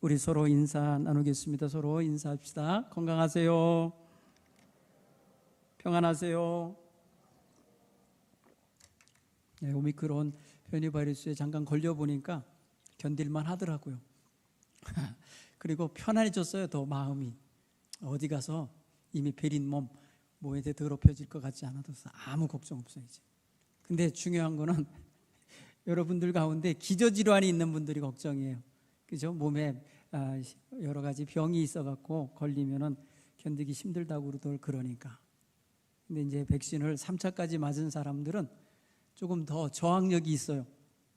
우리 서로 인사 나누겠습니다. 서로 인사합시다. 건강하세요. 평안하세요. 네, 오미크론 변이 바이러스에 잠깐 걸려보니까 견딜만 하더라고요. 그리고 편안해졌어요. 더 마음이. 어디 가서 이미 베린 몸 뭐에 대해 더럽혀질 것 같지 않아도 아무 걱정 없어요 이제. 근데 중요한 거는 여러분들 가운데 기저질환이 있는 분들이 걱정이에요. 그죠? 몸에 여러 가지 병이 있어갖고 걸리면은 견디기 힘들다고 그러니까. 근데 이제 백신을 3차까지 맞은 사람들은 조금 더 저항력이 있어요.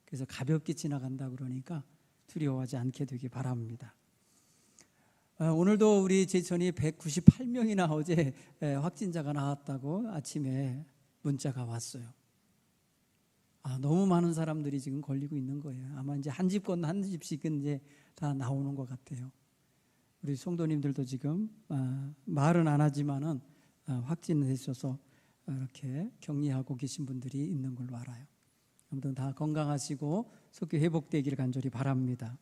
그래서 가볍게 지나간다 그러니까 두려워하지 않게 되기 바랍니다. 오늘도 우리 제천이 198명이나 어제 확진자가 나왔다고 아침에 문자가 왔어요. 너무 많은 사람들이 지금 걸리고 있는 거예요. 아마 이제 한 집 건너 한 집씩은 이제 다 나오는 것 같아요. 우리 성도님들도 지금 말은 안 하지만은 확진되셔서 이렇게 격리하고 계신 분들이 있는 걸로 알아요. 아무튼 다 건강하시고 속히 회복되기를 간절히 바랍니다.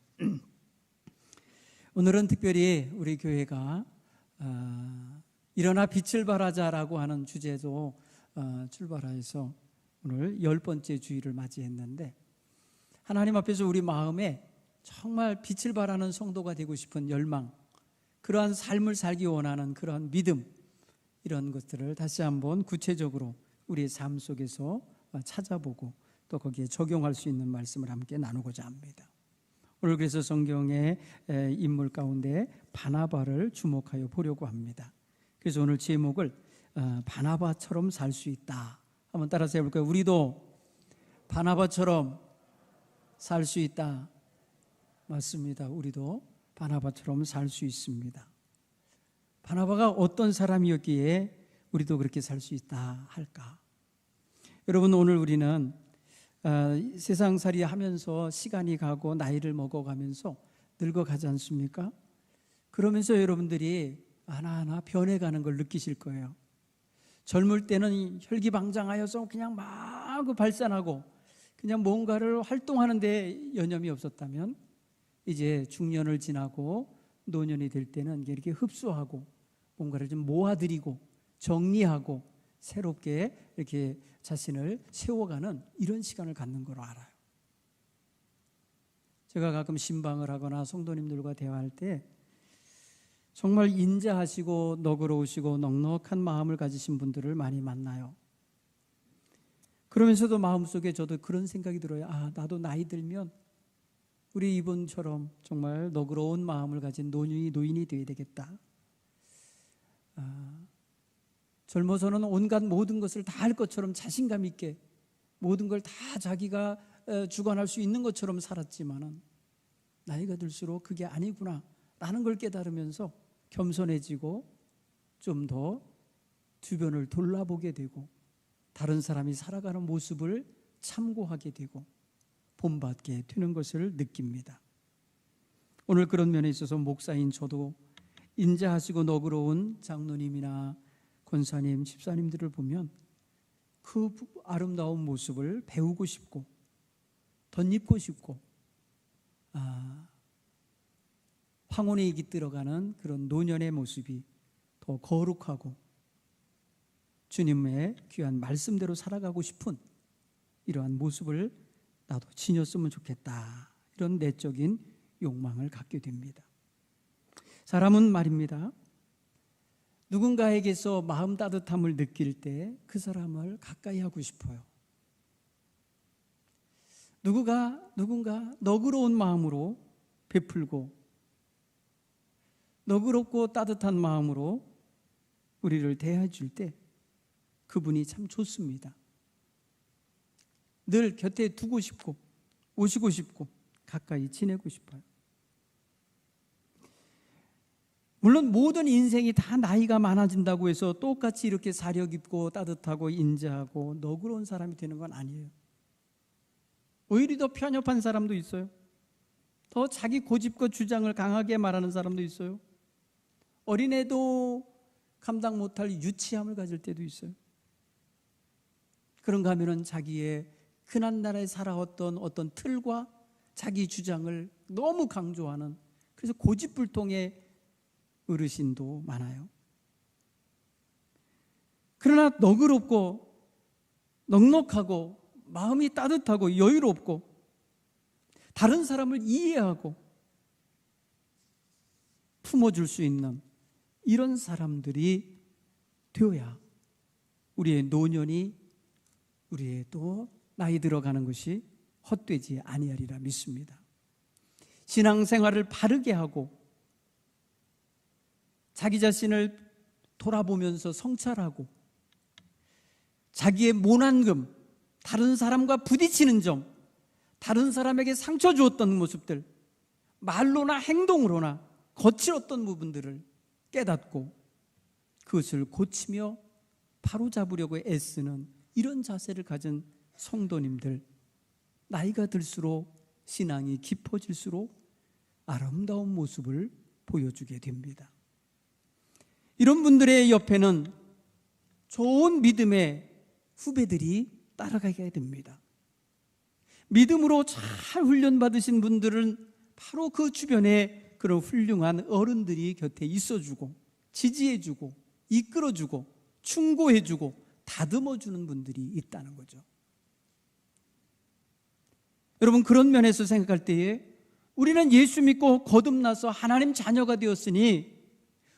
오늘은 특별히 우리 교회가 일어나 빛을 발하자라고 하는 주제도 출발해서 오늘 10번째 주일을 맞이했는데, 하나님 앞에서 우리 마음에 정말 빛을 발하는 성도가 되고 싶은 열망, 그러한 삶을 살기 원하는 그러한 믿음, 이런 것들을 다시 한번 구체적으로 우리의 삶 속에서 찾아보고 또 거기에 적용할 수 있는 말씀을 함께 나누고자 합니다. 오늘 그래서 성경의 인물 가운데 바나바를 주목하여 보려고 합니다. 그래서 오늘 제목을 바나바처럼 살 수 있다. 한번 따라서 해볼까요? 우리도 바나바처럼 살 수 있다. 맞습니다. 우리도 바나바처럼 살 수 있습니다. 바나바가 어떤 사람이었기에 우리도 그렇게 살 수 있다 할까? 여러분, 오늘 우리는 세상살이 하면서 시간이 가고 나이를 먹어가면서 늙어가지 않습니까? 그러면서 여러분들이 하나하나 변해가는 걸 느끼실 거예요. 젊을 때는 혈기방장하여서 그냥 막 발산하고 그냥 뭔가를 활동하는 데 여념이 없었다면, 이제 중년을 지나고 노년이 될 때는 이렇게 흡수하고 뭔가를 좀 모아들이고 정리하고 새롭게 이렇게 자신을 세워가는 이런 시간을 갖는 걸로 알아요. 제가 가끔 신방을 하거나 성도님들과 대화할 때 정말 인자하시고 너그러우시고 넉넉한 마음을 가지신 분들을 많이 만나요. 그러면서도 마음속에 저도 그런 생각이 들어요. 나도 나이 들면 우리 이분처럼 정말 너그러운 마음을 가진 노인이 되어야 되겠다. 젊어서는 온갖 모든 것을 다 할 것처럼 자신감 있게 모든 걸 다 자기가 주관할 수 있는 것처럼 살았지만은 나이가 들수록 그게 아니구나 라는 걸 깨달으면서 겸손해지고 좀 더 주변을 돌아보게 되고 다른 사람이 살아가는 모습을 참고하게 되고 본받게 되는 것을 느낍니다. 오늘 그런 면에 있어서 목사인 저도 인자하시고 너그러운 장로님이나 권사님, 집사님들을 보면 그 아름다운 모습을 배우고 싶고 덧입고 싶고 황혼에 깃들어가는 그런 노년의 모습이 더 거룩하고 주님의 귀한 말씀대로 살아가고 싶은 이러한 모습을 나도 지녔으면 좋겠다, 이런 내적인 욕망을 갖게 됩니다. 사람은 말입니다, 누군가에게서 마음 따뜻함을 느낄 때 그 사람을 가까이 하고 싶어요. 누군가 너그러운 마음으로 베풀고 너그럽고 따뜻한 마음으로 우리를 대해 줄 때 그분이 참 좋습니다. 늘 곁에 두고 싶고 오시고 싶고 가까이 지내고 싶어요. 물론 모든 인생이 다 나이가 많아진다고 해서 똑같이 이렇게 사려 깊고 따뜻하고 인자하고 너그러운 사람이 되는 건 아니에요. 오히려 더 편협한 사람도 있어요. 더 자기 고집과 주장을 강하게 말하는 사람도 있어요. 어린애도 감당 못할 유치함을 가질 때도 있어요. 그런가 하면은 자기의 그날날에 살아왔던 어떤 틀과 자기 주장을 너무 강조하는 그래서 고집불통의 어르신도 많아요. 그러나 너그럽고 넉넉하고 마음이 따뜻하고 여유롭고 다른 사람을 이해하고 품어줄 수 있는 이런 사람들이 되어야 우리의 노년이, 우리의 또 나이 들어가는 것이 헛되지 아니하리라 믿습니다. 신앙생활을 바르게 하고 자기 자신을 돌아보면서 성찰하고 자기의 모난금, 다른 사람과 부딪히는 점, 다른 사람에게 상처 주었던 모습들, 말로나 행동으로나 거칠었던 부분들을 깨닫고 그것을 고치며 바로잡으려고 애쓰는 이런 자세를 가진 성도님들, 나이가 들수록 신앙이 깊어질수록 아름다운 모습을 보여주게 됩니다. 이런 분들의 옆에는 좋은 믿음의 후배들이 따라가게 됩니다. 믿음으로 잘 훈련받으신 분들은 바로 그 주변에 그런 훌륭한 어른들이 곁에 있어주고 지지해주고 이끌어주고 충고해주고 다듬어주는 분들이 있다는 거죠. 여러분, 그런 면에서 생각할 때에 우리는 예수 믿고 거듭나서 하나님 자녀가 되었으니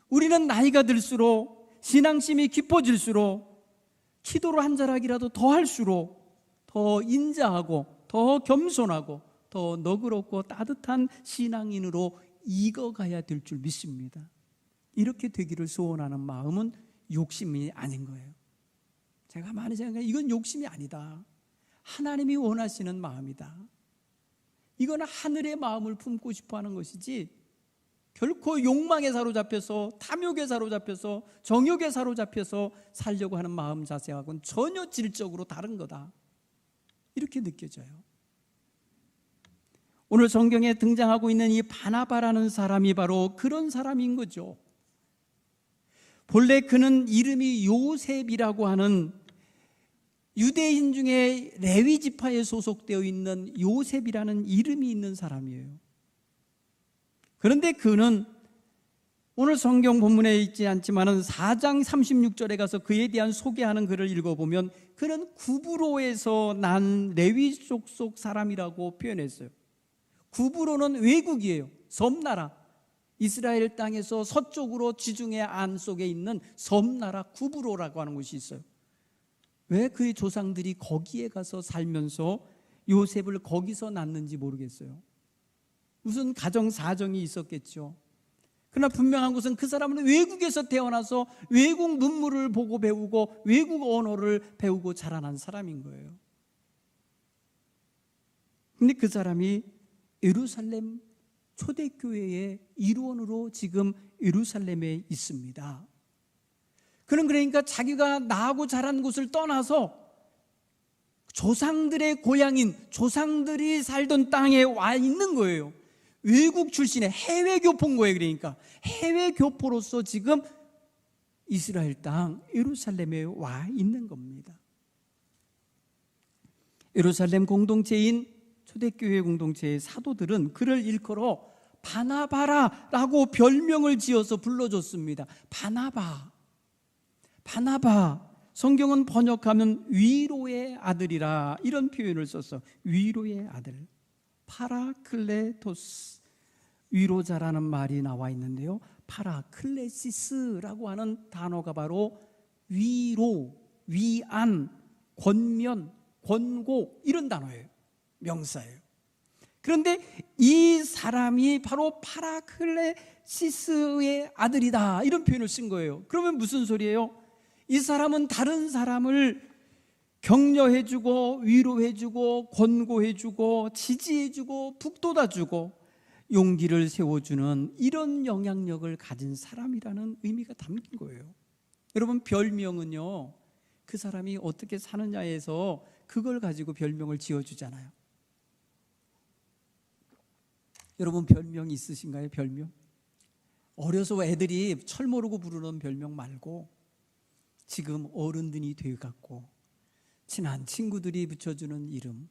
우리는 나이가 들수록 신앙심이 깊어질수록 기도를 한 자락이라도 더 할수록 더 인자하고 더 겸손하고 더 너그럽고 따뜻한 신앙인으로 익어가야 될 줄 믿습니다. 이렇게 되기를 소원하는 마음은 욕심이 아닌 거예요. 제가 많이 생각해요. 이건 욕심이 아니다. 하나님이 원하시는 마음이다. 이건 하늘의 마음을 품고 싶어 하는 것이지 결코 욕망에 사로잡혀서 탐욕에 사로잡혀서 정욕에 사로잡혀서 살려고 하는 마음 자세하고는 전혀 질적으로 다른 거다. 이렇게 느껴져요. 오늘 성경에 등장하고 있는 이 바나바라는 사람이 바로 그런 사람인 거죠. 본래 그는 이름이 요셉이라고 하는 유대인 중에 레위 지파에 소속되어 있는 요셉이라는 이름이 있는 사람이에요. 그런데 그는 오늘 성경 본문에 있지 않지만 4장 36절에 가서 그에 대한 소개하는 글을 읽어보면 그는 구브로에서 난 레위 족속 사람이라고 표현했어요. 구브로는 외국이에요. 섬나라. 이스라엘 땅에서 서쪽으로 지중해 안 속에 있는 섬나라 구브로라고 하는 곳이 있어요. 왜 그의 조상들이 거기에 가서 살면서 요셉을 거기서 낳는지 모르겠어요. 무슨 가정 사정이 있었겠죠. 그러나 분명한 것은 그 사람은 외국에서 태어나서 외국 문물을 보고 배우고 외국 언어를 배우고 자라난 사람인 거예요. 근데 그 사람이 예루살렘 초대교회의 일원으로 지금 예루살렘에 있습니다. 그는 그러니까 자기가 나고 자란 곳을 떠나서 조상들의 고향인 조상들이 살던 땅에 와 있는 거예요. 외국 출신의 해외 교포인 거예요. 그러니까 해외 교포로서 지금 이스라엘 땅 예루살렘에 와 있는 겁니다. 예루살렘 공동체인 초대교회 공동체의 사도들은 그를 일컬어 바나바라라고 별명을 지어서 불러줬습니다. 바나바. 성경은 번역하면 위로의 아들이라 이런 표현을 써서 위로의 아들. 파라클레토스, 위로자라는 말이 나와 있는데요, 파라클레시스라고 하는 단어가 바로 위로, 위안, 권면, 권고 이런 단어예요. 명사예요. 그런데 이 사람이 바로 파라클레시스의 아들이다 이런 표현을 쓴 거예요. 그러면 무슨 소리예요? 이 사람은 다른 사람을 격려해주고 위로해주고 권고해주고 지지해주고 북돋아주고 용기를 세워주는 이런 영향력을 가진 사람이라는 의미가 담긴 거예요. 여러분, 별명은요, 그 사람이 어떻게 사느냐에서 그걸 가지고 별명을 지어주잖아요. 여러분, 별명이 있으신가요? 별명? 어려서 애들이 철 모르고 부르는 별명 말고 지금 어른들이 되어갖고 친한 친구들이 붙여주는 이름,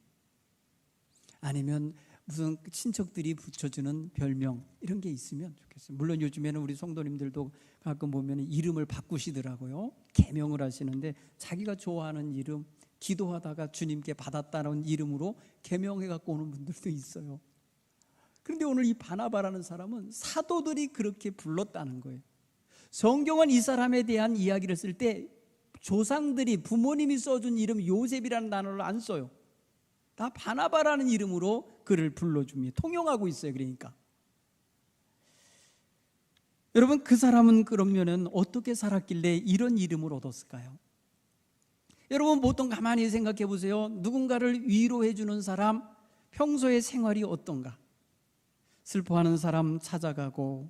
아니면 무슨 친척들이 붙여주는 별명 이런 게 있으면 좋겠어요. 물론 요즘에는 우리 성도님들도 가끔 보면 이름을 바꾸시더라고요. 계명을 하시는데 자기가 좋아하는 이름, 기도하다가 주님께 받았다는 이름으로 계명해 갖고 오는 분들도 있어요. 그런데 오늘 이 바나바라는 사람은 사도들이 그렇게 불렀다는 거예요. 성경은 이 사람에 대한 이야기를 쓸 때 조상들이, 부모님이 써준 이름 요셉이라는 단어를 안 써요. 다 바나바라는 이름으로 그를 불러줍니다. 통용하고 있어요. 그러니까 여러분, 그 사람은 그러면은 어떻게 살았길래 이런 이름을 얻었을까요? 여러분, 보통 가만히 생각해 보세요. 누군가를 위로해 주는 사람, 평소의 생활이 어떤가? 슬퍼하는 사람 찾아가고,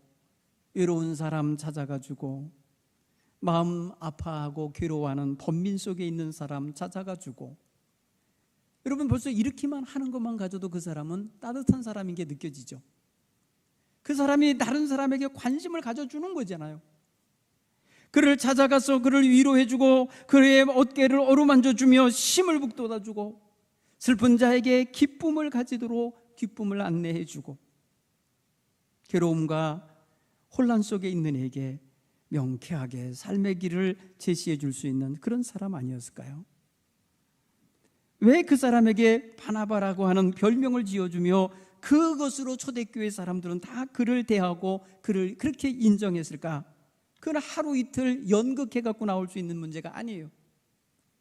외로운 사람 찾아가주고, 마음 아파하고 괴로워하는 번민 속에 있는 사람 찾아가주고. 여러분, 벌써 이렇게만 하는 것만 가져도 그 사람은 따뜻한 사람인 게 느껴지죠. 그 사람이 다른 사람에게 관심을 가져주는 거잖아요. 그를 찾아가서 그를 위로해주고 그의 어깨를 어루만져주며 힘을 북돋아주고 슬픈 자에게 기쁨을 가지도록 기쁨을 안내해주고 괴로움과 혼란 속에 있는 이에게 명쾌하게 삶의 길을 제시해 줄 수 있는 그런 사람 아니었을까요? 왜 그 사람에게 바나바라고 하는 별명을 지어주며 그것으로 초대교회 사람들은 다 그를 대하고 그를 그렇게 인정했을까? 그건 하루 이틀 연극해 갖고 나올 수 있는 문제가 아니에요.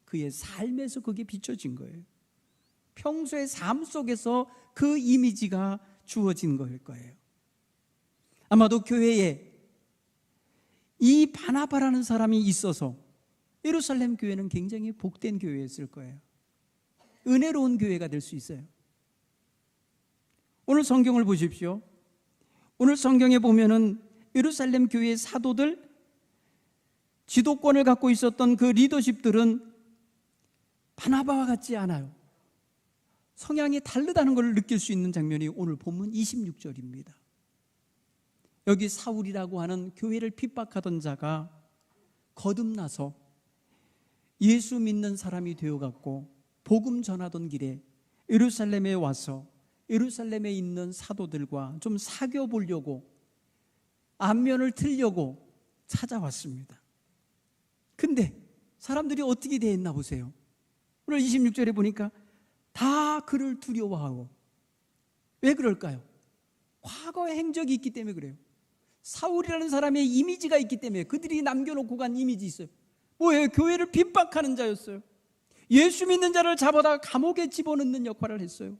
그의 삶에서 그게 비춰진 거예요. 평소의 삶 속에서 그 이미지가 주어진 거일 거예요. 아마도 교회에 이 바나바라는 사람이 있어서 예루살렘 교회는 굉장히 복된 교회였을 거예요. 은혜로운 교회가 될 수 있어요. 오늘 성경을 보십시오. 오늘 성경에 보면은 예루살렘 교회의 사도들, 지도권을 갖고 있었던 그 리더십들은 바나바와 같지 않아요. 성향이 다르다는 걸 느낄 수 있는 장면이 오늘 본문 26절입니다. 여기 사울이라고 하는 교회를 핍박하던 자가 거듭나서 예수 믿는 사람이 되어갖고 복음 전하던 길에 예루살렘에 와서 예루살렘에 있는 사도들과 좀 사귀어 보려고 안면을 틀려고 찾아왔습니다. 근데 사람들이 어떻게 대했나 보세요. 오늘 26절에 보니까 다 그를 두려워하고. 왜 그럴까요? 과거의 행적이 있기 때문에 그래요. 사울이라는 사람의 이미지가 있기 때문에, 그들이 남겨놓고 간 이미지 있어요. 뭐예요? 교회를 핍박하는 자였어요. 예수 믿는 자를 잡아다가 감옥에 집어넣는 역할을 했어요.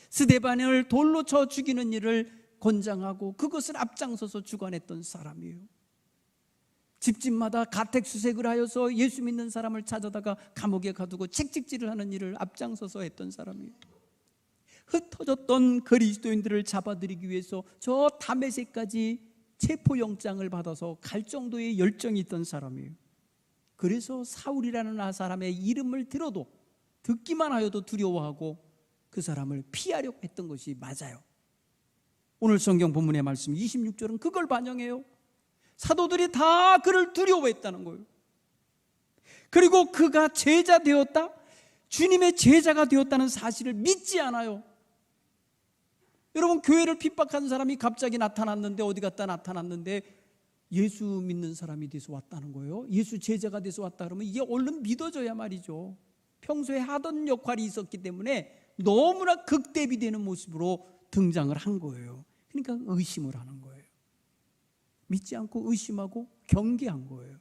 스데반을 돌로 쳐 죽이는 일을 권장하고 그것을 앞장서서 주관했던 사람이에요. 집집마다 가택수색을 하여서 예수 믿는 사람을 찾아다가 감옥에 가두고 책찍질을 하는 일을 앞장서서 했던 사람이에요. 흩어졌던 그리스도인들을 잡아들이기 위해서 저 다메섹까지 체포영장을 받아서 갈 정도의 열정이 있던 사람이에요. 그래서 사울이라는 사람의 이름을 들어도, 듣기만 하여도 두려워하고 그 사람을 피하려고 했던 것이 맞아요. 오늘 성경 본문의 말씀 26절은 그걸 반영해요. 사도들이 다 그를 두려워했다는 거예요. 그리고 그가 제자 되었다, 주님의 제자가 되었다는 사실을 믿지 않아요. 여러분, 교회를 핍박한 사람이 갑자기 나타났는데, 어디 갔다 나타났는데 예수 믿는 사람이 돼서 왔다는 거예요. 예수 제자가 돼서 왔다 그러면 이게 얼른 믿어져야 말이죠. 평소에 하던 역할이 있었기 때문에 너무나 극대비되는 모습으로 등장을 한 거예요. 그러니까 의심을 하는 거예요. 믿지 않고 의심하고 경계한 거예요.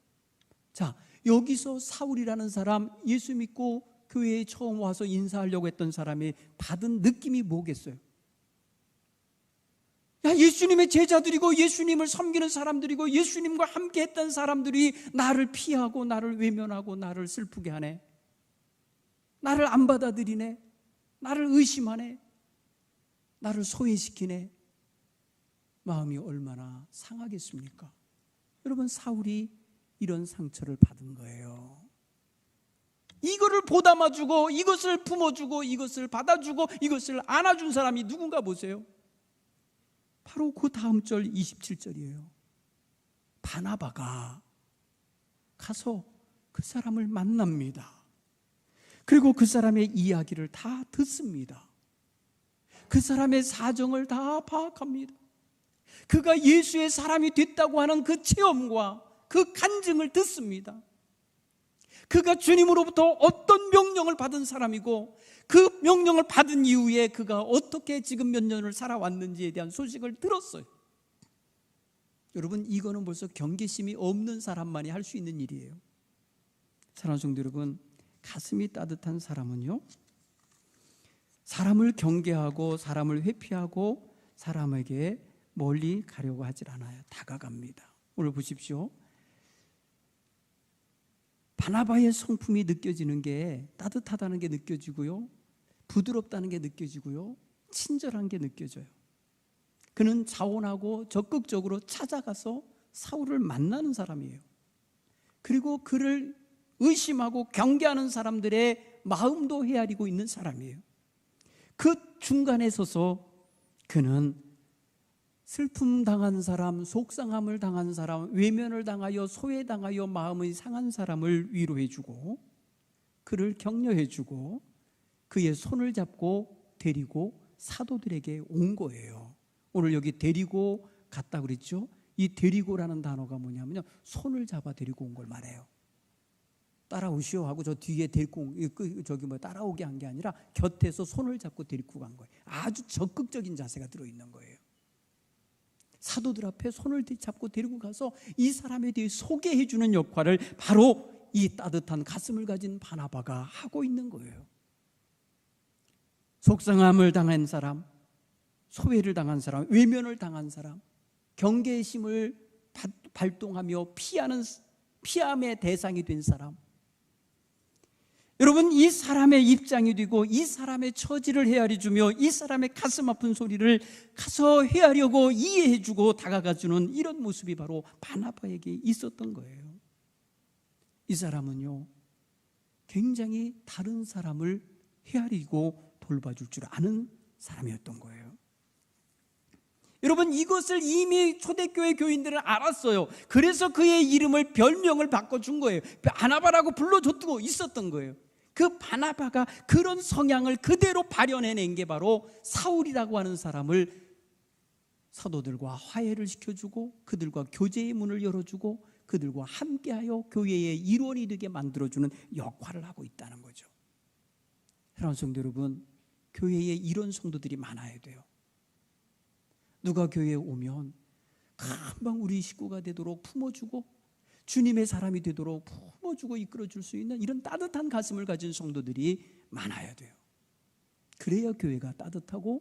자, 여기서 사울이라는 사람, 예수 믿고 교회에 처음 와서 인사하려고 했던 사람이 받은 느낌이 뭐겠어요? 야, 예수님의 제자들이고 예수님을 섬기는 사람들이고 예수님과 함께 했던 사람들이 나를 피하고 나를 외면하고 나를 슬프게 하네, 나를 안 받아들이네, 나를 의심하네, 나를 소외시키네. 마음이 얼마나 상하겠습니까? 여러분, 사울이 이런 상처를 받은 거예요. 이거를 보담아주고 이것을 품어주고 이것을 받아주고 이것을 안아준 사람이 누군가 보세요. 바로 그 다음 절 27절이에요. 바나바가 가서 그 사람을 만납니다. 그리고 그 사람의 이야기를 다 듣습니다. 그 사람의 사정을 다 파악합니다. 그가 예수의 사람이 됐다고 하는 그 체험과 그 간증을 듣습니다. 그가 주님으로부터 어떤 명령을 받은 사람이고 그 명령을 받은 이후에 그가 어떻게 지금 몇 년을 살아왔는지에 대한 소식을 들었어요. 여러분, 이거는 벌써 경계심이 없는 사람만이 할 수 있는 일이에요. 사랑하는 성도 여러분, 가슴이 따뜻한 사람은요, 사람을 경계하고 사람을 회피하고 사람에게 멀리 가려고 하질 않아요. 다가갑니다. 오늘 보십시오. 바나바의 성품이 느껴지는 게 따뜻하다는 게 느껴지고요, 부드럽다는 게 느껴지고요, 친절한 게 느껴져요. 그는 자원하고 적극적으로 찾아가서 사울을 만나는 사람이에요. 그리고 그를 의심하고 경계하는 사람들의 마음도 헤아리고 있는 사람이에요. 그 중간에 서서 그는 슬픔 당한 사람, 속상함을 당한 사람, 외면을 당하여 소외당하여 마음이 상한 사람을 위로해주고 그를 격려해주고 그의 손을 잡고 데리고 사도들에게 온 거예요. 오늘 여기 데리고 갔다 그랬죠? 이 데리고라는 단어가 뭐냐면요, 손을 잡아 데리고 온 걸 말해요. 따라오시오 하고 저 뒤에 데리고 따라오게 한 게 아니라 곁에서 손을 잡고 데리고 간 거예요. 아주 적극적인 자세가 들어있는 거예요. 사도들 앞에 손을 잡고 데리고 가서 이 사람에 대해 소개해 주는 역할을 바로 이 따뜻한 가슴을 가진 바나바가 하고 있는 거예요. 속상함을 당한 사람, 소외를 당한 사람, 외면을 당한 사람, 경계심을 발동하며 피함의 대상이 된 사람, 여러분, 이 사람의 입장이 되고 이 사람의 처지를 헤아려주며 이 사람의 가슴 아픈 소리를 가서 헤아려고 이해해주고 다가가주는 이런 모습이 바로 바나바에게 있었던 거예요. 이 사람은요, 굉장히 다른 사람을 헤아리고 돌봐줄 줄 아는 사람이었던 거예요. 여러분, 이것을 이미 초대교회 교인들은 알았어요. 그래서 그의 이름을, 별명을 바꿔준 거예요. 바나바라고 불러줬고 있었던 거예요. 그 바나바가 그런 성향을 그대로 발현해낸 게 바로 사울이라고 하는 사람을 사도들과 화해를 시켜주고 그들과 교제의 문을 열어주고 그들과 함께하여 교회의 일원이 되게 만들어주는 역할을 하고 있다는 거죠. 사랑하는 성도 여러분, 교회에 이런 성도들이 많아야 돼요. 누가 교회에 오면 금방 우리 식구가 되도록 품어주고 주님의 사람이 되도록 품어주고 이끌어줄 수 있는 이런 따뜻한 가슴을 가진 성도들이 많아야 돼요. 그래야 교회가 따뜻하고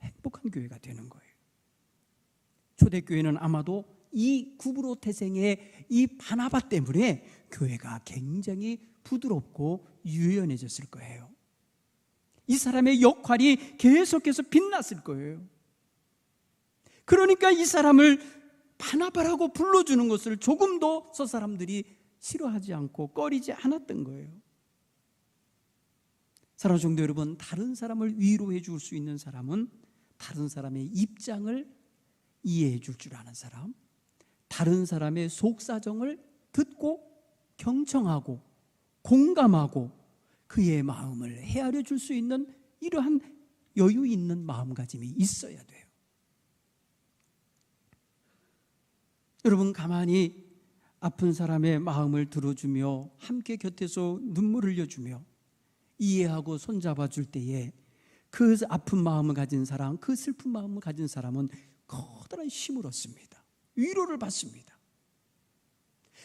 행복한 교회가 되는 거예요. 초대교회는 아마도 이 구브로 태생의 이 바나바 때문에 교회가 굉장히 부드럽고 유연해졌을 거예요. 이 사람의 역할이 계속해서 빛났을 거예요. 그러니까 이 사람을 바나바라고 불러주는 것을 조금도 저 사람들이 싫어하지 않고 꺼리지 않았던 거예요. 사랑하는 성도 여러분, 다른 사람을 위로해 줄 수 있는 사람은 다른 사람의 입장을 이해해 줄 줄 아는 사람, 다른 사람의 속사정을 듣고 경청하고 공감하고 그의 마음을 헤아려 줄 수 있는 이러한 여유 있는 마음가짐이 있어야 돼요. 여러분, 가만히 아픈 사람의 마음을 들어주며 함께 곁에서 눈물을 흘려주며 이해하고 손잡아 줄 때에 그 아픈 마음을 가진 사람, 그 슬픈 마음을 가진 사람은 커다란 힘을 얻습니다. 위로를 받습니다.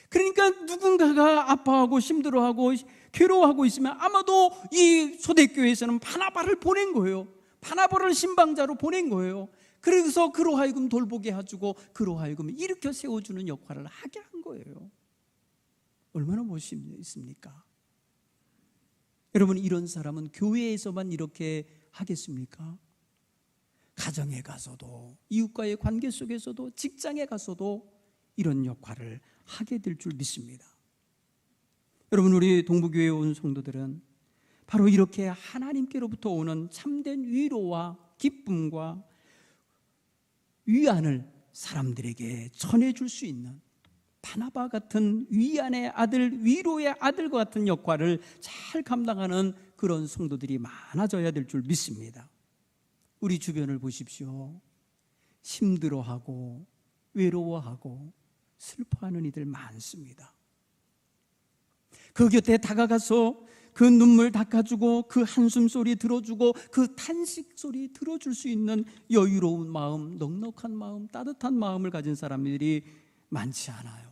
그러니까 누군가가 아파하고 힘들어하고 괴로워하고 있으면 아마도 이 초대교회에서는 바나바를 보낸 거예요. 바나바를 신방자로 보낸 거예요. 그래서 그로 하여금 돌보게 해주고 그로 하여금 일으켜 세워주는 역할을 하게 한 거예요. 얼마나 멋있습니까? 여러분, 이런 사람은 교회에서만 이렇게 하겠습니까? 가정에 가서도, 이웃과의 관계 속에서도, 직장에 가서도 이런 역할을 하게 될 줄 믿습니다. 여러분, 우리 동부교회에 온 성도들은 바로 이렇게 하나님께로부터 오는 참된 위로와 기쁨과 위안을 사람들에게 전해줄 수 있는 바나바 같은 위안의 아들, 위로의 아들과 같은 역할을 잘 감당하는 그런 성도들이 많아져야 될 줄 믿습니다. 우리 주변을 보십시오. 힘들어하고 외로워하고 슬퍼하는 이들 많습니다. 그 곁에 다가가서 그 눈물 닦아주고 그 한숨 소리 들어주고 그 탄식 소리 들어줄 수 있는 여유로운 마음, 넉넉한 마음, 따뜻한 마음을 가진 사람들이 많지 않아요.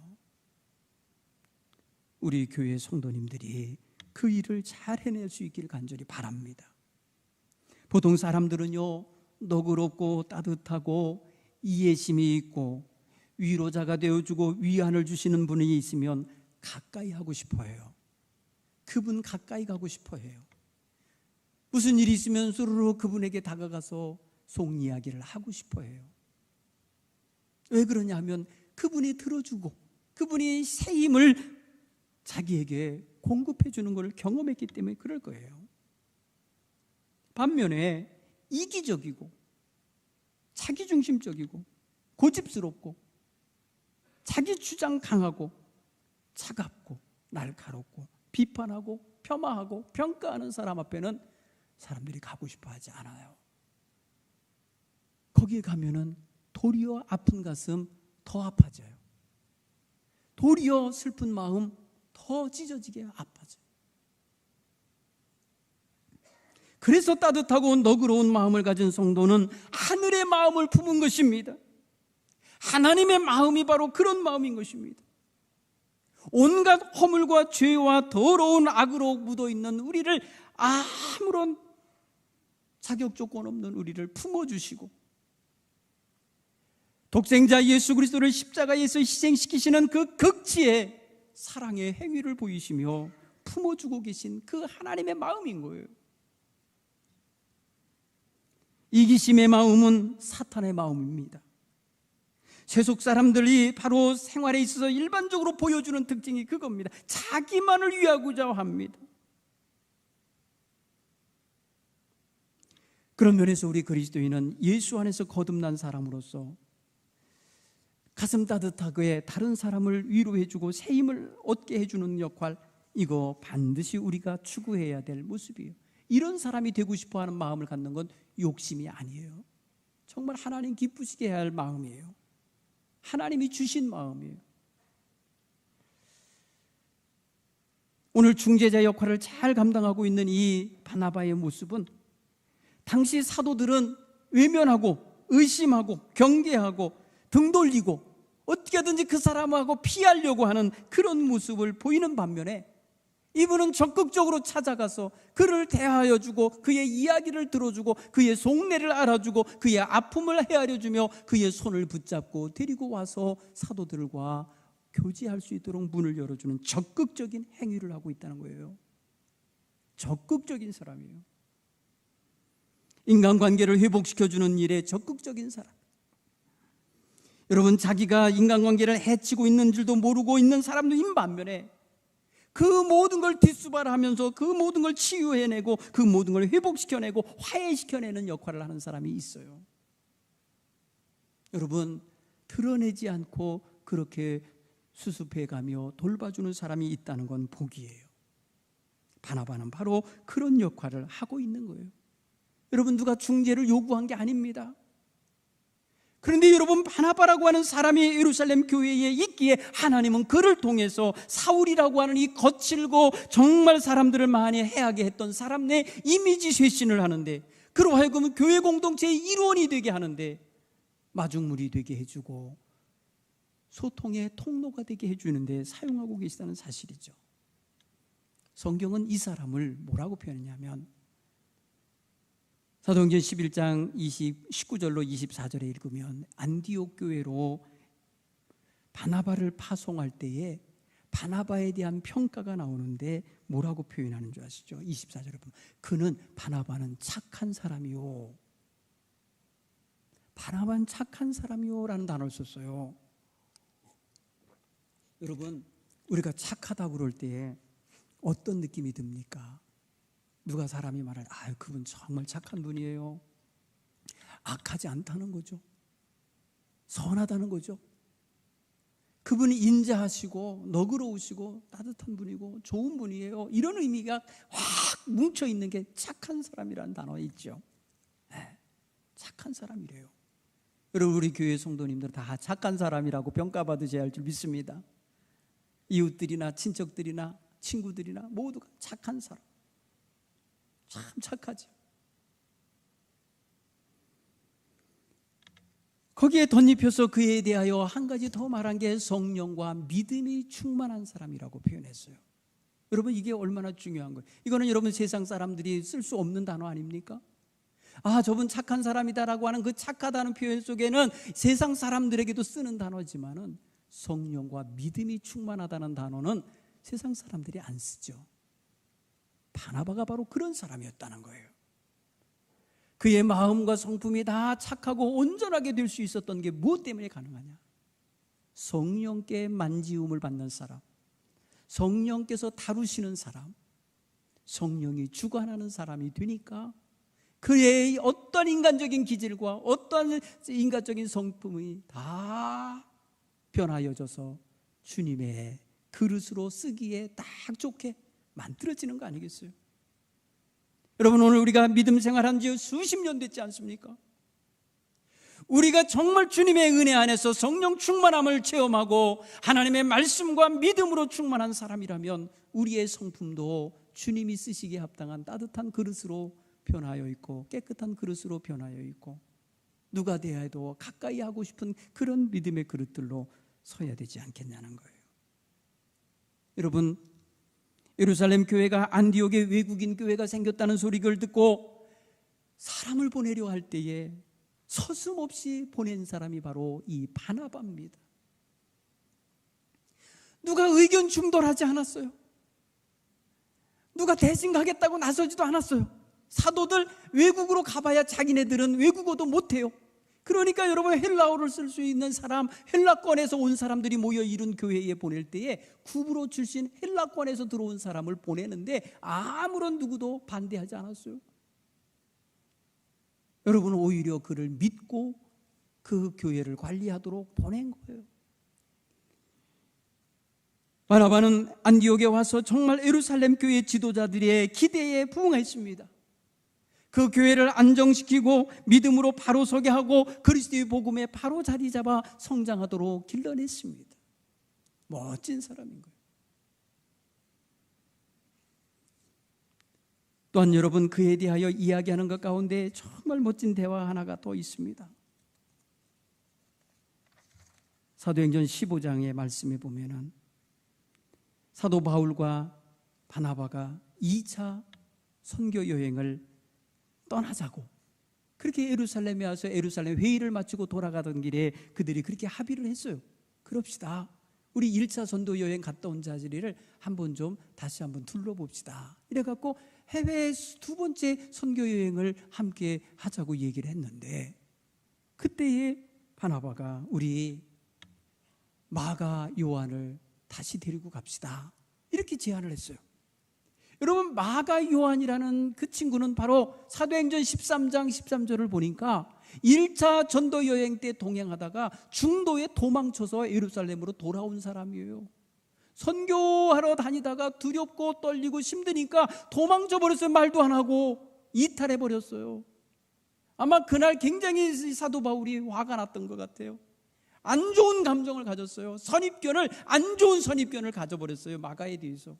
우리 교회 성도님들이 그 일을 잘 해낼 수 있기를 간절히 바랍니다. 보통 사람들은요, 너그럽고 따뜻하고 이해심이 있고 위로자가 되어주고 위안을 주시는 분이 있으면 가까이 하고 싶어 해요. 그분 가까이 가고 싶어 해요. 무슨 일이 있으면 스르르 그분에게 다가가서 속 이야기를 하고 싶어 해요. 왜 그러냐 하면 그분이 들어주고 그분이 새 힘을 자기에게 공급해 주는 것을 경험했기 때문에 그럴 거예요. 반면에 이기적이고 자기중심적이고 고집스럽고 자기 주장 강하고 차갑고 날카롭고 비판하고 폄하하고 평가하는 사람 앞에는 사람들이 가고 싶어 하지 않아요. 거기에 가면은 도리어 아픈 가슴 더 아파져요. 도리어 슬픈 마음 더 찢어지게 아파져요. 그래서 따뜻하고 너그러운 마음을 가진 성도는 하늘의 마음을 품은 것입니다. 하나님의 마음이 바로 그런 마음인 것입니다. 온갖 허물과 죄와 더러운 악으로 묻어있는 우리를, 아무런 자격 조건 없는 우리를 품어주시고 독생자 예수 그리스도를 십자가에서 희생시키시는 그 극치의 사랑의 행위를 보이시며 품어주고 계신 그 하나님의 마음인 거예요. 이기심의 마음은 사탄의 마음입니다. 세속 사람들이 바로 생활에 있어서 일반적으로 보여주는 특징이 그겁니다. 자기만을 위하고자 합니다. 그런 면에서 우리 그리스도인은 예수 안에서 거듭난 사람으로서 가슴 따뜻하게 다른 사람을 위로해주고 새 힘을 얻게 해주는 역할, 이거 반드시 우리가 추구해야 될 모습이에요. 이런 사람이 되고 싶어하는 마음을 갖는 건 욕심이 아니에요. 정말 하나님 기쁘시게 해야 할 마음이에요. 하나님이 주신 마음이에요. 오늘 중재자 역할을 잘 감당하고 있는 이 바나바의 모습은 당시 사도들은 외면하고 의심하고 경계하고 등 돌리고 어떻게든지 그 사람하고 피하려고 하는 그런 모습을 보이는 반면에 이분은 적극적으로 찾아가서 그를 대하여 주고 그의 이야기를 들어주고 그의 속내를 알아주고 그의 아픔을 헤아려주며 그의 손을 붙잡고 데리고 와서 사도들과 교제할 수 있도록 문을 열어주는 적극적인 행위를 하고 있다는 거예요. 적극적인 사람이에요. 인간관계를 회복시켜주는 일에 적극적인 사람. 여러분, 자기가 인간관계를 해치고 있는 줄도 모르고 있는 사람들인 반면에 그 모든 걸 뒷수발하면서 그 모든 걸 치유해내고 그 모든 걸 회복시켜내고 화해시켜내는 역할을 하는 사람이 있어요. 여러분, 드러내지 않고 그렇게 수습해가며 돌봐주는 사람이 있다는 건 복이에요. 바나바는 바로 그런 역할을 하고 있는 거예요. 여러분, 누가 중재를 요구한 게 아닙니다. 그런데 여러분, 바나바라고 하는 사람이 예루살렘 교회에 있기에 하나님은 그를 통해서 사울이라고 하는 이 거칠고 정말 사람들을 많이 해하게 했던 사람 내 이미지 쇄신을 하는데, 그로 하여금 교회 공동체의 일원이 되게 하는데 마중물이 되게 해주고 소통의 통로가 되게 해주는데 사용하고 계시다는 사실이죠. 성경은 이 사람을 뭐라고 표현했냐면 사도행전 11장 19절로 24절에 읽으면 안디옥 교회로 바나바를 파송할 때에 바나바에 대한 평가가 나오는데 뭐라고 표현하는 줄 아시죠? 24절에 보면 그는, 바나바는 착한 사람이요, 바나바는 착한 사람이요 라는 단어를 썼어요. 여러분, 우리가 착하다고 그럴 때에 어떤 느낌이 듭니까? 누가 사람이 말할, 그분 정말 착한 분이에요. 악하지 않다는 거죠. 선하다는 거죠. 그분이 인자하시고 너그러우시고 따뜻한 분이고 좋은 분이에요. 이런 의미가 확 뭉쳐있는 게 착한 사람이라는 단어에 있죠. 착한 사람이래요. 여러분, 우리 교회 성도님들 다 착한 사람이라고 평가받으셔야 할 줄 믿습니다. 이웃들이나 친척들이나 친구들이나 모두가 착한 사람, 참 착하죠. 거기에 덧입혀서 그에 대하여 한 가지 더 말한 게 성령과 믿음이 충만한 사람이라고 표현했어요. 여러분, 이게 얼마나 중요한 거예요. 이거는 여러분 세상 사람들이 쓸 수 없는 단어 아닙니까? 아, 저분 착한 사람이다라고 하는 그 착하다는 표현 속에는 세상 사람들에게도 쓰는 단어지만은 성령과 믿음이 충만하다는 단어는 세상 사람들이 안 쓰죠. 바나바가 바로 그런 사람이었다는 거예요. 그의 마음과 성품이 다 착하고 온전하게 될 수 있었던 게 무엇 때문에 가능하냐? 성령께 만지움을 받는 사람, 성령께서 다루시는 사람, 성령이 주관하는 사람이 되니까 그의 어떤 인간적인 기질과 어떤 인간적인 성품이 다 변하여져서 주님의 그릇으로 쓰기에 딱 좋게 만들어지는 거 아니겠어요? 여러분, 오늘 우리가 믿음 생활한 지 수십 년 됐지 않습니까? 우리가 정말 주님의 은혜 안에서 성령 충만함을 체험하고 하나님의 말씀과 믿음으로 충만한 사람이라면 우리의 성품도 주님이 쓰시기에 합당한 따뜻한 그릇으로 변하여 있고 깨끗한 그릇으로 변하여 있고 누가 대해도 가까이 하고 싶은 그런 믿음의 그릇들로 서야 되지 않겠냐는 거예요. 여러분, 예루살렘 교회가 안디옥에 외국인 교회가 생겼다는 소리를 듣고 사람을 보내려 할 때에 서슴없이 보낸 사람이 바로 이 바나바입니다. 누가 의견 충돌하지 않았어요. 누가 대신 가겠다고 나서지도 않았어요. 사도들 외국으로 가봐야 자기네들은 외국어도 못해요. 그러니까 여러분, 헬라어를 쓸 수 있는 사람, 헬라권에서 온 사람들이 모여 이룬 교회에 보낼 때에 구브로 출신 헬라권에서 들어온 사람을 보내는데 아무런 누구도 반대하지 않았어요. 여러분은 오히려 그를 믿고 그 교회를 관리하도록 보낸 거예요. 바나바는 안디옥에 와서 정말 예루살렘 교회 지도자들의 기대에 부응했습니다. 그 교회를 안정시키고 믿음으로 바로 서게 하고 그리스도의 복음에 바로 자리 잡아 성장하도록 길러냈습니다. 멋진 사람인 거예요. 또한 여러분, 그에 대하여 이야기하는 것 가운데 정말 멋진 대화 하나가 또 있습니다. 사도행전 15장의 말씀에 보면은 사도 바울과 바나바가 2차 선교 여행을 떠나자고 그렇게 예루살렘에 와서 예루살렘 회의를 마치고 돌아가던 길에 그들이 그렇게 합의를 했어요. 그럽시다. 우리 1차 선도 여행 갔다 온 자리를 한번 좀 다시 한번 둘러봅시다. 이래갖고 해외 두 번째 선교 여행을 함께 하자고 얘기를 했는데 그때에 바나바가 우리 마가 요한을 다시 데리고 갑시다. 이렇게 제안을 했어요. 여러분, 마가 요한이라는 그 친구는 바로 사도행전 13장 13절을 보니까 1차 전도 여행 때 동행하다가 중도에 도망쳐서 예루살렘으로 돌아온 사람이에요. 선교하러 다니다가 두렵고 떨리고 힘드니까 도망쳐 버렸어요. 말도 안 하고 이탈해 버렸어요. 아마 그날 굉장히 사도 바울이 화가 났던 것 같아요. 안 좋은 감정을 가졌어요. 안 좋은 선입견을 가져버렸어요. 마가에 대해서.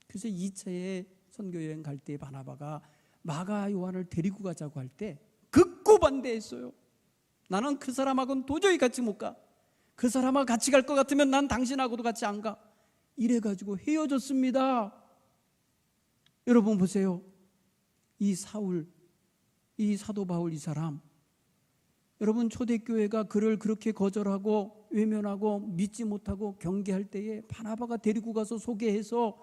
그래서 2차에 선교여행 갈 때 바나바가 마가 요한을 데리고 가자고 할 때 극구 반대했어요. 나는 그 사람하고는 도저히 같이 못 가. 그 사람하고 같이 갈 것 같으면 난 당신하고도 같이 안 가. 이래가지고 헤어졌습니다. 여러분 보세요. 이 사울, 이 사도 바울 이 사람, 여러분 초대교회가 그를 그렇게 거절하고 외면하고 믿지 못하고 경계할 때에 바나바가 데리고 가서 소개해서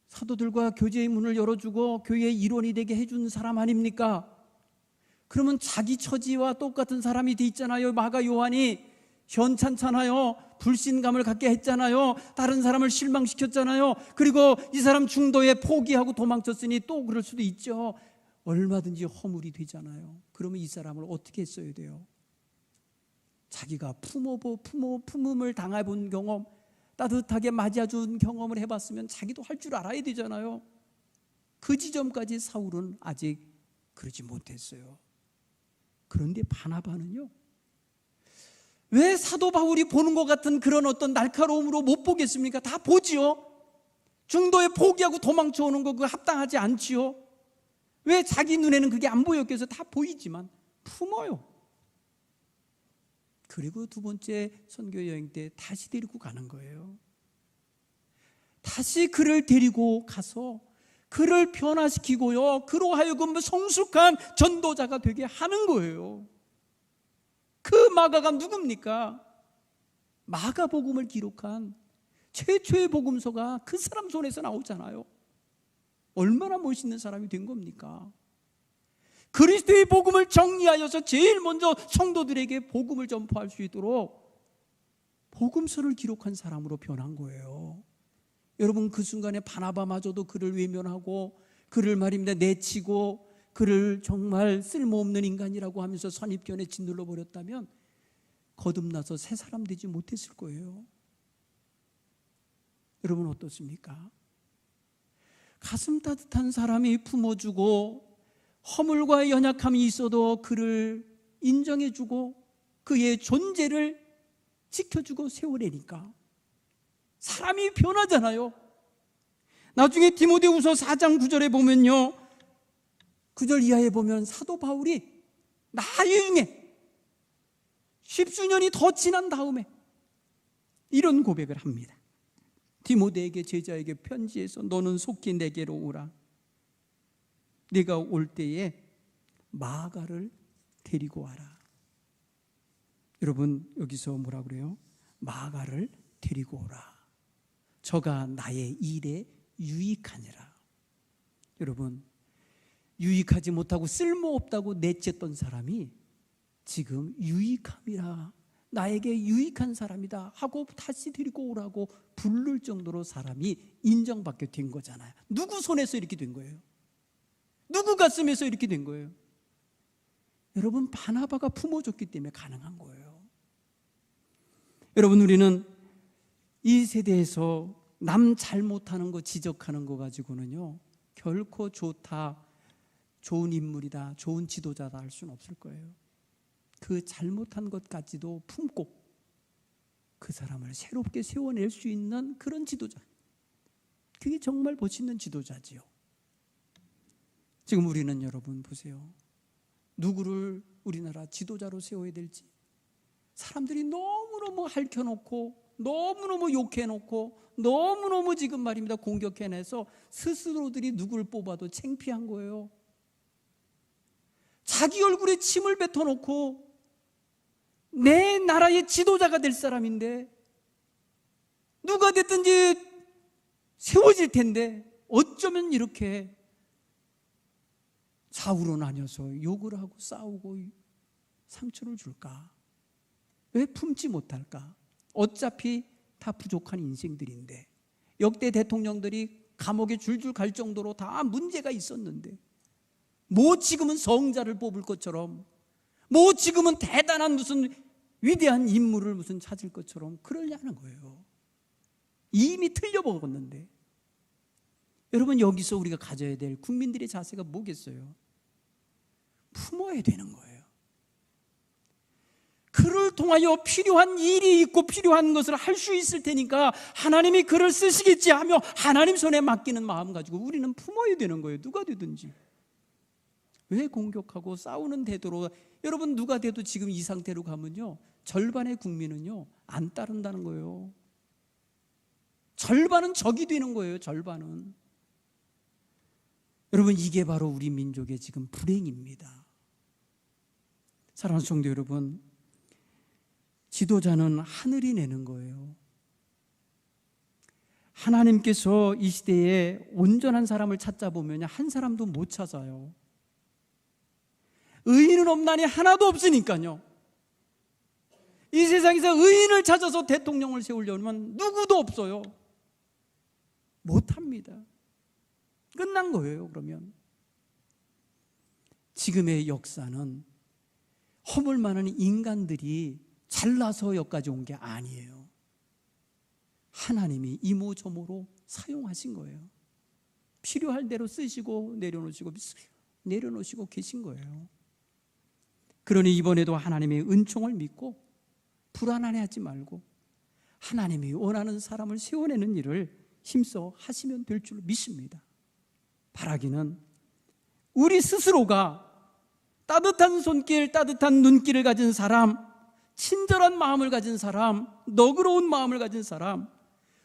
사도들과 교제의 문을 열어주고 교회의 일원이 되게 해준 사람 아닙니까? 그러면 자기 처지와 똑같은 사람이 돼 있잖아요. 마가 요한이 현찮잖아요. 불신감을 갖게 했잖아요. 다른 사람을 실망시켰잖아요. 그리고 이 사람 중도에 포기하고 도망쳤으니 또 그럴 수도 있죠. 얼마든지 허물이 되잖아요. 그러면 이 사람을 어떻게 했어야 돼요? 자기가 품음을 당해본 경험, 따뜻하게 맞아준 경험을 해봤으면 자기도 할 줄 알아야 되잖아요. 그 지점까지 사울은 아직 그러지 못했어요. 그런데 바나바는요, 왜 사도 바울이 보는 것 같은 그런 어떤 날카로움으로 못 보겠습니까? 다 보지요. 중도에 포기하고 도망쳐오는 거 그거 합당하지 않지요. 왜 자기 눈에는 그게 안 보였겠어요? 다 보이지만 품어요. 그리고 두 번째 선교 여행 때 다시 데리고 가는 거예요. 다시 그를 데리고 가서 그를 변화시키고요, 그로 하여금 성숙한 전도자가 되게 하는 거예요. 그 마가가 누굽니까? 마가복음을 기록한 최초의 복음서가 그 사람 손에서 나오잖아요. 얼마나 멋있는 사람이 된 겁니까? 그리스도의 복음을 정리하여서 제일 먼저 성도들에게 복음을 전파할 수 있도록 복음서를 기록한 사람으로 변한 거예요. 여러분, 그 순간에 바나바마저도 그를 외면하고 그를 말입니다 내치고 그를 정말 쓸모없는 인간이라고 하면서 선입견에 짓눌러 버렸다면 거듭나서 새 사람 되지 못했을 거예요. 여러분 어떻습니까? 가슴 따뜻한 사람이 품어주고 허물과 연약함이 있어도 그를 인정해주고 그의 존재를 지켜주고 세워내니까 사람이 변하잖아요. 나중에 디모데후서 4장 9절에 보면요, 9절 이하에 보면 사도 바울이 나중에 십수년이 더 지난 다음에 이런 고백을 합니다. 디모데에게 제자에게 편지해서 너는 속히 내게로 오라. 내가 올 때에 마가를 데리고 와라. 여러분 여기서 뭐라 그래요? 마가를 데리고 오라. 저가 나의 일에 유익하니라. 여러분, 유익하지 못하고 쓸모없다고 내쳤던 사람이 지금 유익함이라, 나에게 유익한 사람이다 하고 다시 데리고 오라고 부를 정도로 사람이 인정받게 된 거잖아요. 누구 손에서 이렇게 된 거예요? 누구 가슴에서 이렇게 된 거예요? 여러분, 바나바가 품어줬기 때문에 가능한 거예요. 여러분, 우리는 이 세대에서 남 잘못하는 거 지적하는 거 가지고는요 결코 좋다, 좋은 인물이다, 좋은 지도자다 할 수는 없을 거예요. 그 잘못한 것까지도 품고 그 사람을 새롭게 세워낼 수 있는 그런 지도자, 그게 정말 멋있는 지도자지요. 지금 우리는 여러분 보세요, 누구를 우리나라 지도자로 세워야 될지 사람들이 너무너무 핥혀놓고 너무너무 욕해놓고 너무너무 지금 말입니다 공격해내서 스스로들이 누구를 뽑아도 창피한 거예요. 자기 얼굴에 침을 뱉어놓고 내 나라의 지도자가 될 사람인데 누가 됐든지 세워질 텐데 어쩌면 이렇게 좌우로 나뉘어서 욕을 하고 싸우고 상처를 줄까? 왜 품지 못할까? 어차피 다 부족한 인생들인데, 역대 대통령들이 감옥에 줄줄 갈 정도로 다 문제가 있었는데, 뭐 지금은 성자를 뽑을 것처럼, 뭐 지금은 대단한 무슨 위대한 인물을 무슨 찾을 것처럼 그러려는 거예요. 이미 틀려먹었는데. 여러분, 여기서 우리가 가져야 될 국민들의 자세가 뭐겠어요? 품어야 되는 거예요. 그를 통하여 필요한 일이 있고 필요한 것을 할 수 있을 테니까 하나님이 그를 쓰시겠지 하며 하나님 손에 맡기는 마음 가지고 우리는 품어야 되는 거예요. 누가 되든지. 왜 공격하고 싸우는 태도로, 여러분 누가 돼도 지금 이 상태로 가면요 절반의 국민은요 안 따른다는 거예요. 절반은 적이 되는 거예요. 절반은. 여러분, 이게 바로 우리 민족의 지금 불행입니다. 사랑하는 성도 여러분, 지도자는 하늘이 내는 거예요. 하나님께서 이 시대에 온전한 사람을 찾자 보면 한 사람도 못 찾아요. 의인은 없나니 하나도 없으니까요. 이 세상에서 의인을 찾아서 대통령을 세우려면 누구도 없어요. 못합니다. 끝난 거예요. 그러면 지금의 역사는 허물 많은 인간들이 잘나서 여기까지 온 게 아니에요. 하나님이 이모저모로 사용하신 거예요. 필요할 대로 쓰시고 내려놓으시고 계신 거예요. 그러니 이번에도 하나님의 은총을 믿고 불안해하지 말고 하나님이 원하는 사람을 세워내는 일을 힘써 하시면 될 줄 믿습니다. 바라기는 우리 스스로가 따뜻한 손길, 따뜻한 눈길을 가진 사람, 친절한 마음을 가진 사람, 너그러운 마음을 가진 사람,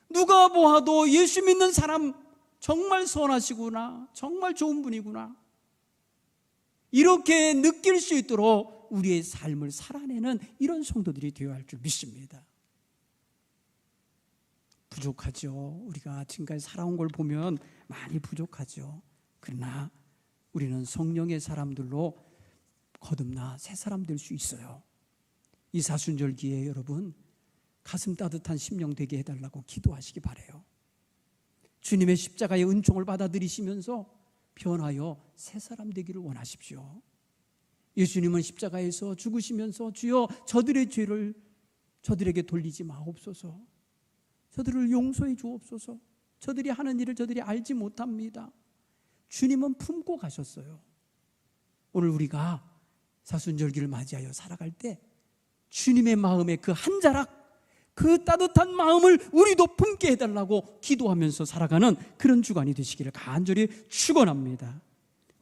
누가 보아도 예수 믿는 사람 정말 선하시구나, 정말 좋은 분이구나, 이렇게 느낄 수 있도록 우리의 삶을 살아내는 이런 성도들이 되어야 할 줄 믿습니다. 부족하죠. 우리가 지금까지 살아온 걸 보면 많이 부족하죠. 그러나 우리는 성령의 사람들로 거듭나 새 사람 될 수 있어요. 이 사순절기에 여러분 가슴 따뜻한 심령 되게 해달라고 기도하시기 바라요. 주님의 십자가의 은총을 받아들이시면서 변하여 새 사람 되기를 원하십시오. 예수님은 십자가에서 죽으시면서 주여 저들의 죄를 저들에게 돌리지 마옵소서, 저들을 용서해 주옵소서, 저들이 하는 일을 저들이 알지 못합니다. 주님은 품고 가셨어요. 오늘 우리가 사순절기를 맞이하여 살아갈 때 주님의 마음의 그 한 자락, 그 따뜻한 마음을 우리도 품게 해달라고 기도하면서 살아가는 그런 주간이 되시기를 간절히 축원합니다.